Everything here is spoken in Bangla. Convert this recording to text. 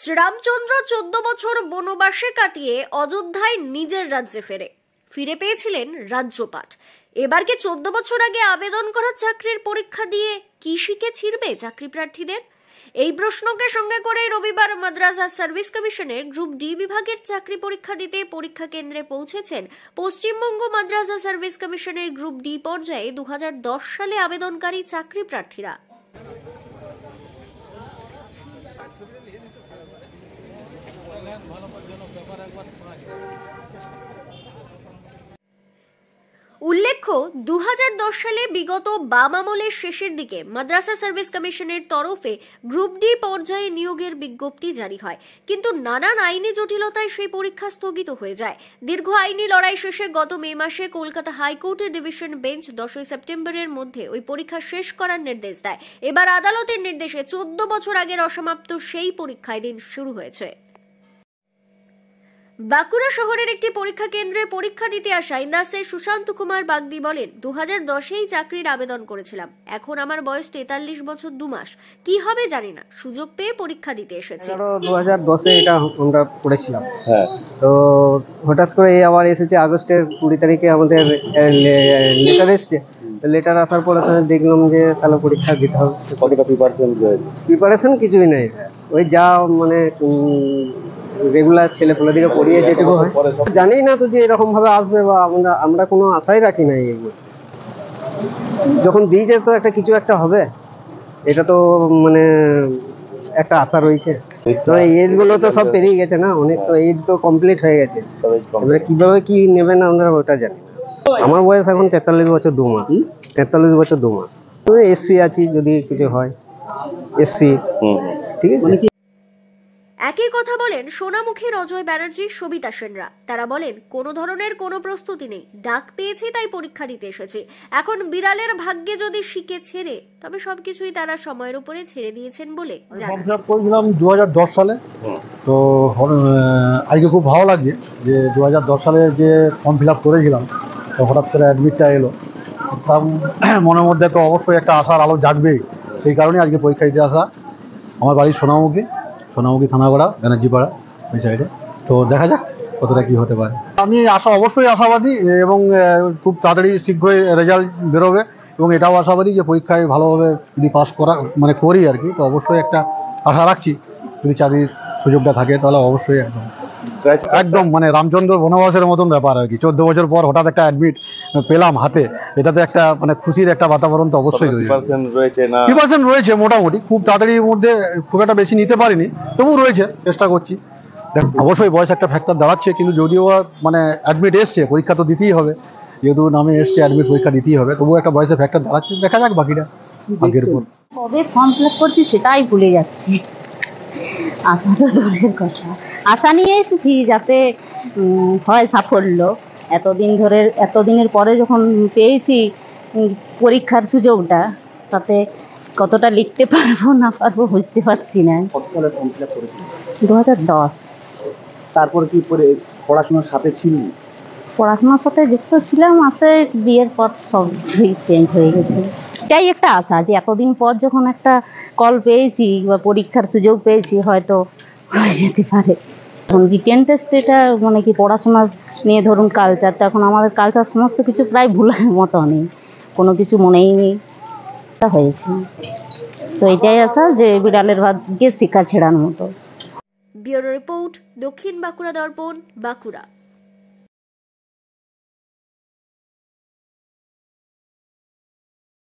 শ্রীরামচন্দ্র 14 বছর বনবাসে কাটিয়ে অযোধ্যায় নিজের রাজ্যে ফিরে পেয়েছিলেন রাজ্যপাঠ। এবার কি 14 বছর আগে আবেদন করা চাকরির পরীক্ষা দিয়ে কি শিখে ছিড়বে চাকরি প্রার্থীদের? এই প্রশ্নকে সঙ্গে করে রবিবার মাদ্রাসা সার্ভিস কমিশনের গ্রুপ ডি বিভাগের চাকরি পরীক্ষা দিতে পরীক্ষা কেন্দ্রে পৌঁছেছেন পশ্চিমবঙ্গ মাদ্রাসা সার্ভিস কমিশনের গ্রুপ ডি পর্যায়ে 2010 সালে আবেদনকারী চাকরি প্রার্থীরা। উল্লেখ্য 2010 সালে বিগত বাম আমলের শেষের দিকে মাদ্রাসা সার্ভিস কমিশনের তরফে গ্রুপ ডি পর্যায়ে নিয়োগের বিজ্ঞপ্তি জারি হয়, কিন্তু নানান আইনি জটিলতায় সেই পরীক্ষা স্থগিত হয়ে যায়। দীর্ঘ আইনি লড়াই শেষে গত মে মাসে কলকাতা হাইকোর্টের ডিভিশন বেঞ্চ 10 সেপ্টেম্বরের মধ্যে ওই পরীক্ষা শেষ করার নির্দেশ দেয়। এবার আদালতের নির্দেশে 14 বছর আগের অসমাপ্ত সেই পরীক্ষায় দিন শুরু হয়েছে। বাঁকুড়া শহরের একটি পরীক্ষা কেন্দ্রে পরীক্ষা দিতে আসা ইন্দাসের সুশান্ত কুমার বাগদি বলেন, 2010-এই চাকরির আবেদন করেছিলাম। এখন আমার বয়স 43 বছর 2 মাস। কি হবে জানি না, সুযোগ পেয়ে পরীক্ষা দিতে এসেছি। 2010-এ এটা আমরা করেছিলাম। তো হঠাৎ করে আবার এসেছে আগস্টের 20 তারিখে আমাদের লেটার এসছে। লেটার আসার পরে দেখলাম যে তাহলে পরীক্ষা দিতে হবে। কতটা প্রিপারেশন কিছুই নেই, ওই যা মানে রেগুলার ছেলেপেলে দিকে পড়িয়ে যেটুকু হয়। জানি না তো যে এরকম ভাবে আসবে, বা আমরা কোনো আশাই রাখি নাই। এগুলো যখন দিয়েছে তো একটা কিছু একটা হবে, এটা তো মানে একটা আশা রয়েছে। তো এজ গুলো তো সব পেরিয়ে গেছে না, অনেক তো এজ তো কমপ্লিট হয়ে গেছে। এবারে কিভাবে কি নেবে না আমরা ওটা জানি না। আমার বয়স এখন 43 বছর 2 মাস। 43 বছর 2 মাস। তো এসসি আছি, যদি কিছু হয় এসসি, ঠিক আছে। একই কথা বলেন সোনামুখীর অজয় ব্যানার্জি, সবিতা সেনরা। তারা বলেন, কোনো ধরনের কোনো প্রস্তুতি নেই, ডাক পেয়েছি তাই পরীক্ষা দিতে এসেছি। এখন বিড়ালের ভাগ্যে যদি শিখে ছেড়ে, তবে সবকিছুই তারা সময়ের উপরে ছেড়ে দিয়েছেন বলে ফর্ম ফিল আপ করেছিলাম 2010 সালে। তো আজকে খুব ভালো লাগছে যে 2010 সালে যে ফর্ম ফিল আপ করেছিলাম, তো হঠাৎ করে অ্যাডমিটটা এলো। তার মনের মধ্যে তো অবশ্যই একটা আশার আলো জাগবেই, সেই কারণে আজকে পরীক্ষা দিতে আসা। আমার বাড়ি সোনামুখী থানাগড়া, ব্যানার্জিপাড়া ওই সাইডে। তো দেখা যাক কতটা কি হতে পারে। আমি অবশ্যই আশাবাদী, এবং খুব তাড়াতাড়ি শীঘ্রই রেজাল্ট বেরোবে, এবং এটাও আশাবাদী যে পরীক্ষায় ভালোভাবে যদি পাস করি আর কি। তো অবশ্যই একটা আশা রাখছি, যদি চাকরির সুযোগটা থাকে তাহলে অবশ্যই একদম মানে রামচন্দ্র বনবাসের মতন ব্যাপার আর কি। 14 বছর পর হঠাৎ একটা অ্যাডমিট পেলাম হাতে, এটাতে একটা মানে খুশির একটা বাতাবরণ তো অবশ্যই প্রিপারেশন রয়েছে মোটামুটি। খুব তাড়াতাড়ির মধ্যে খুব একটা বেশি নিতে পারিনি, তবু রয়েছে, চেষ্টা করছি। অবশ্যই বয়স একটা ফ্যাক্টর দাঁড়াচ্ছে, কিন্তু যদিও মানে অ্যাডমিট এসছে, পরীক্ষা তো দিতেই হবে, যেহেতু নামে এসছে অ্যাডমিট, পরীক্ষা দিতেই হবে। তবুও একটা বয়সের ফ্যাক্টর দাঁড়াচ্ছে, দেখা যাক বাকিটা আগের উপর। কবে ফর্ম ফিল আপ করছি সেটাই ভুলে যাচ্ছি। আশা তো দূরের কথা, আশা নিয়ে এসেছি যাতে হয় সাফল্য। এতদিনের পরে যখন পেয়েছি পরীক্ষার সুযোগটা, তাতে কতটা লিখতে পারবো না পারবো বুঝতে পারছি না। 2010। তারপর কি পড়াশোনার সাথে ছিল? পড়াশোনার সাথে যুক্ত ছিলাম, আস্তে বিয়ের পর সব কিছুই চেঞ্জ হয়ে গেছে। এটাই একটা আশা যে এতদিন পর যখন একটা কল পেয়েছি বা পরীক্ষার সুযোগ পেয়েছি, হয়তো হয়ে যেতে পারে। এখন রিটেন টেস্ট, এটা মানে কি পড়াশোনা নিয়ে ধরুন কালচারটা, এখন আমাদের কালচার সমস্ত কিছু প্রায় ভুলার মতো নেই, কোনো কিছু মনেই নেই, তা হয়েছে। তো এটাই আশা যে বিড়ালের ভাগ্যে শিক্ষা ছেড়ার মতো। ব্যুরো রিপোর্ট, দক্ষিণ বাঁকুড়া দর্পণ, বাঁকুড়া।